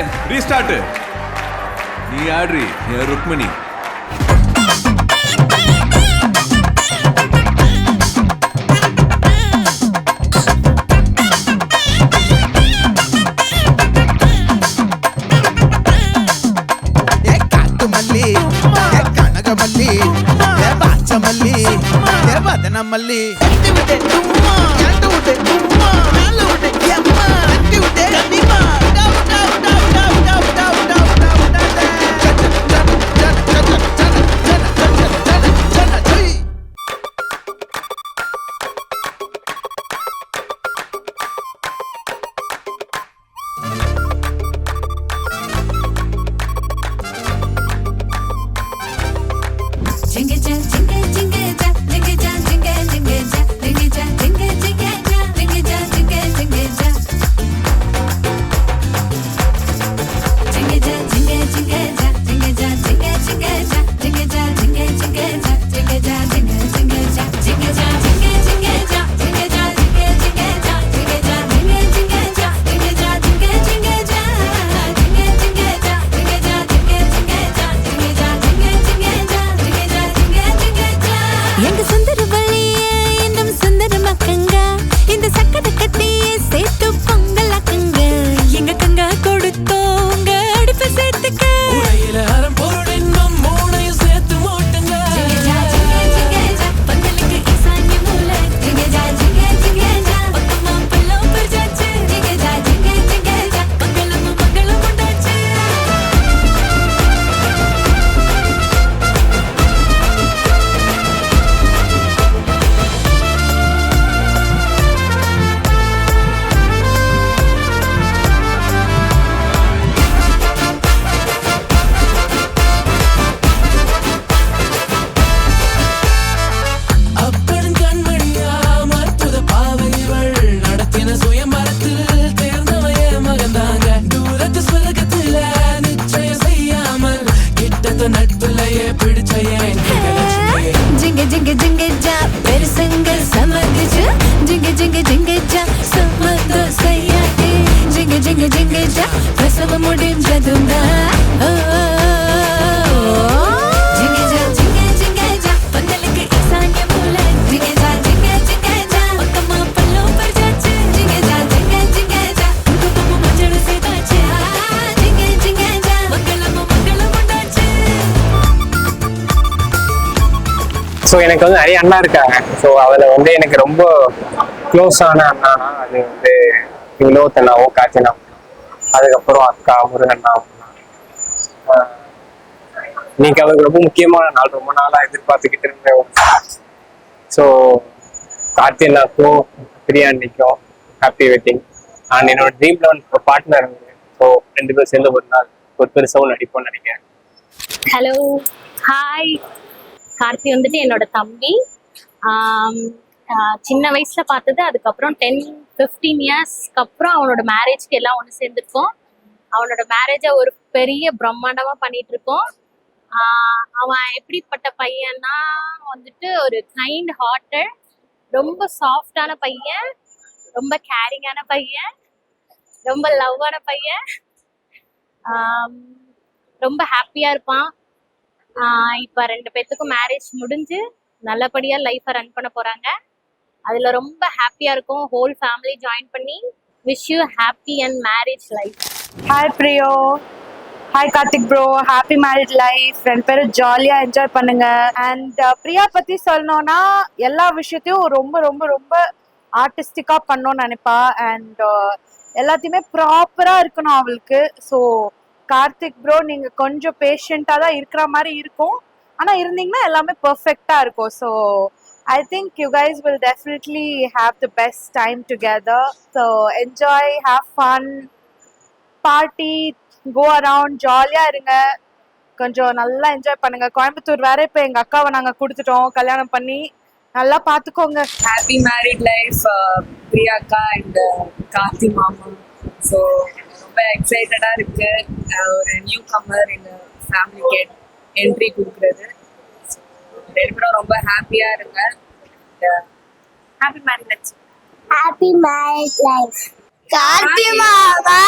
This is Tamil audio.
Silent restart. நீ ஆட்ரி, நீ ருக்மணி. కనకమల్లి బాచమల్లి వదనమల్లి ஸோ எனக்கு வந்து நிறைய அண்ணா இருக்காங்க. ஸோ அதில் வந்து எனக்கு ரொம்ப க்ளோஸான அண்ணானா அது வந்து வினோத் அண்ணாவும் கார்த்தினா, அதுக்கப்புறம் அக்கா முருகண்ணா. இன்னைக்கு அவருக்கு ரொம்ப முக்கியமான நாள், ரொம்ப நாளாக எதிர்பார்த்துக்கிட்டு இருந்த ஒரு. ஸோ கார்த்தி அண்ணாக்கும் பிரியா அன்னைக்கும் ஹாப்பி வெட்டிங். அண்ட் என்னோட ட்ரீம்ல ஒரு பார்ட்னர் இருக்கு. ஸோ 2 பேரும் சேர்ந்து ஒரு நாள் ஒரு பெருசாகவும் நடிப்போம்னு நினைக்கிறேன். Hello, hi. கார்த்தி வந்துட்டு என்னோட தம்பி. சின்ன வயசுல பார்த்தது, அதுக்கப்புறம் 10-15 இயர்ஸ்க்கு அப்புறம் அவனோட மேரேஜ்க்கு எல்லாம் ஒன்று சேர்ந்துருக்கோம். அவனோட மேரேஜை ஒரு பெரிய பிரம்மாண்டமா பண்ணிட்டு இருக்கோம். அவன் எப்படிப்பட்ட பையன்னா வந்துட்டு ஒரு கைண்ட் ஹார்ட்டட், ரொம்ப சாஃப்டான பையன், ரொம்ப கேரிங்கான பையன், ரொம்ப லவ்வான பையன், ரொம்ப ஹாப்பியா இருப்பான். இப்ப 2 பேத்துக்கும் மேரேஜ் முடிஞ்சு நல்லபடியா லைஃபை ரன் பண்ண போறாங்க. அதுல ரொம்ப ஹாப்பியா இருக்கும். ஹோல் ஃபேமிலி ஜாயின் பண்ணி wish you happy and marriage life. Hi Priya, hi Karthik bro, happy marriage life. 2 பேரும் ஜாலியா என்ஜாய் பண்ணுங்க. அண்ட் பிரியா பத்தி சொல்லணும்னா எல்லா விஷயத்தையும் ரொம்ப ரொம்ப ரொம்ப ஆர்டிஸ்டிக்கா பண்ணணும்னு நினைப்பா. அண்ட் எல்லாத்தையுமே ப்ராப்பரா இருக்கணும் அவளுக்கு. ஸோ கார்த்திக் ப்ரோ நீங்க கொஞ்சம் பேஷண்டா தான் இருக்கிற மாதிரி இருக்கும், ஆனா இருந்தீங்கன்னா எல்லாமே பெர்ஃபெக்ட்டா இருக்கும். So I think you guys will definitely have the best time together. So enjoy, have fun, party, go around, jolly இருங்க, கொஞ்சம் நல்லா என்ஜாய் பண்ணுங்க. கோயம்புத்தூர் வேற இப்ப எங்க அக்காவை நாங்க கொடுத்துட்டோம் கல்யாணம் பண்ணி. நல்லா பாத்துக்கோங்க. ஹாப்பி மேரிட் லைஃப் பிரியாக்கா அண்ட் கார்த்தி மாமா. ஸோ ரொம்ப எக்ஸைட்டடா இருக்கு, ஒரு நியூ கமர் எங்க ஃபேமிலிக்கு என்ட்ரி கொடுக்குறது. 2 பேரும் ரொம்ப ஹாப்பியா இருங்க. Happy married life. Happy married life. Karthi Mama.